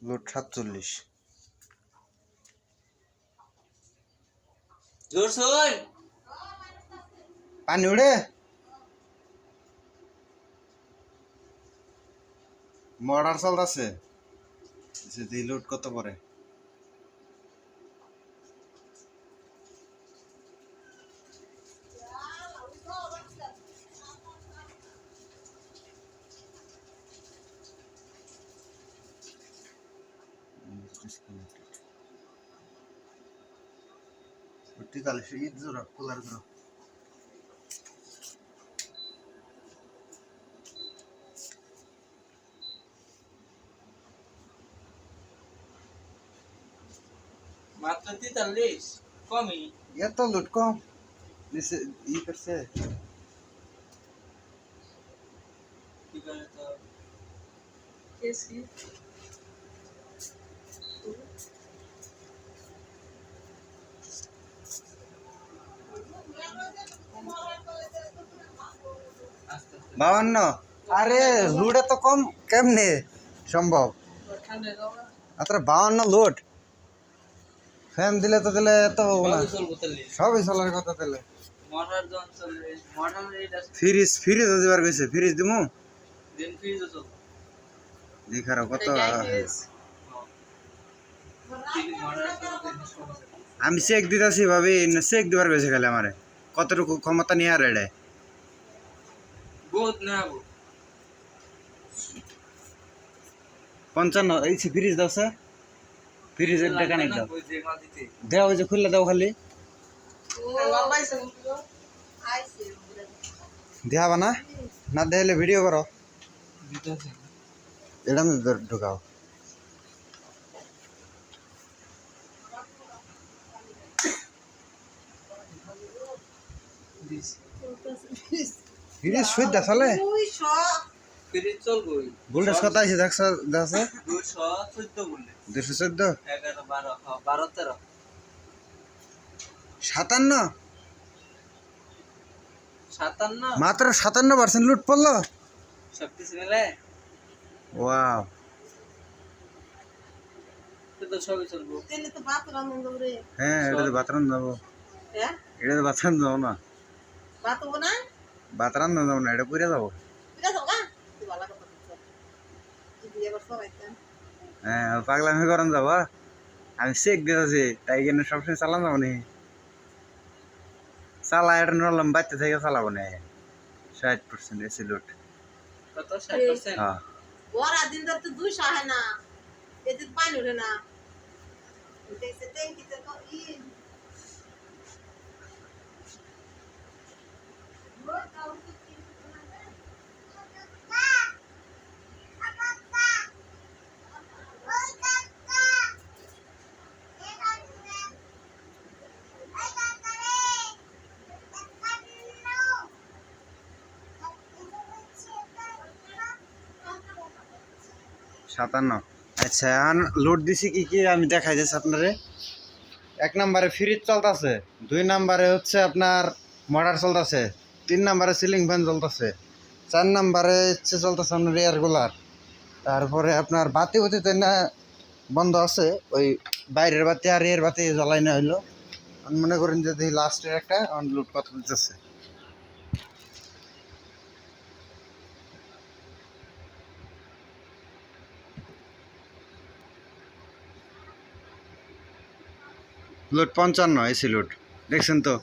Load 47। জোর শোন পানি উড়ে মর্ডার চলতেছে। যদি লোড কত পরে তাহলে সে ঈদ জোড়া কুলার জোড়া মাত্র 43 কমই এত লোড কম নিচে ই করছে। কি করে তো কেসি আস্তে আস্তে 52। আরে লোড এত কম কেমনে সম্ভব? ঠান্ডা যাওয়া আത്ര 52 লোড ফ্যান দিলে তো দিলে এত হবো না। সবই চলবো তাহলে সবই চলার কথা তাহলে। মোটর জন চলবে মোটর এটা ফ্রিজ দিবার কইছে ফ্রিজ দিমু দিন ফ্রিজ চলবে দেখারো কত। আমি চেক দিতেছি ভাবি চেক দিবার কইছে খালি আমারে কতটুকু ক্ষমতা নিয়ে আর এড়ে বহুত না 55। এই ফ্রিজ দাও স্যার ফ্রিজের টাকা নাই দাও দেও ওই যে খুললে দাও খালি দেখাবা না না দেখলে ভিডিও করো এটা আমি ঢুকাও। ফ্রিজ সুইচ আসলে ফ্রিজ চলবে ভোল্টেজ কত আছে দেখছ দেখছ 214 বললে 214 11 12 12 13 57 57 মাত্র 57% লুট পড়লো। সবকিছু মিলে ওয়াও তো সবই চলবো হ্যাঁ এটা তো বাতরান যাবো এটা তো বাতরান যাবো না বাতরান যাবো না এটা পুরে যাবো। হ্যাঁ পাগলামি করেন যাবো আমি চেক দিতেছি তাই জন্য সবসময় চালান যাবো নি চালা এটা নরলাম বাচ্চা থেকে চালাবো না 60% এসি লুট। কত 60% হ্যাঁ ওরা দিন ধরে তো 200 হয় না এতে পানি ওঠে না দেখতে ট্যাঙ্কিতে তো ই সাতান্ন। আচ্ছা এখন লোড দিছি কি কি আমি দেখাই যাচ্ছি আপনারে। 1 নম্বরে ফ্রিজ চলতেছে, 2 নম্বরে হচ্ছে আপনার মোটর চলতেছে, 3 নম্বরে সিলিং ফ্যান চলতেছে, 4 নম্বরে হচ্ছে চলতেছে আপনার এয়ার কুলার। তারপরে আপনার বাতি বুতি তো না বন্ধ আছে, ওই বাইরের বাতি আর এর বাতি জ্বালাই না হইলো। আমি মনে করেন যে লাস্টের একটা লোড কত দিতেছে। লোড 55 এসি লোড দেখছেন তো।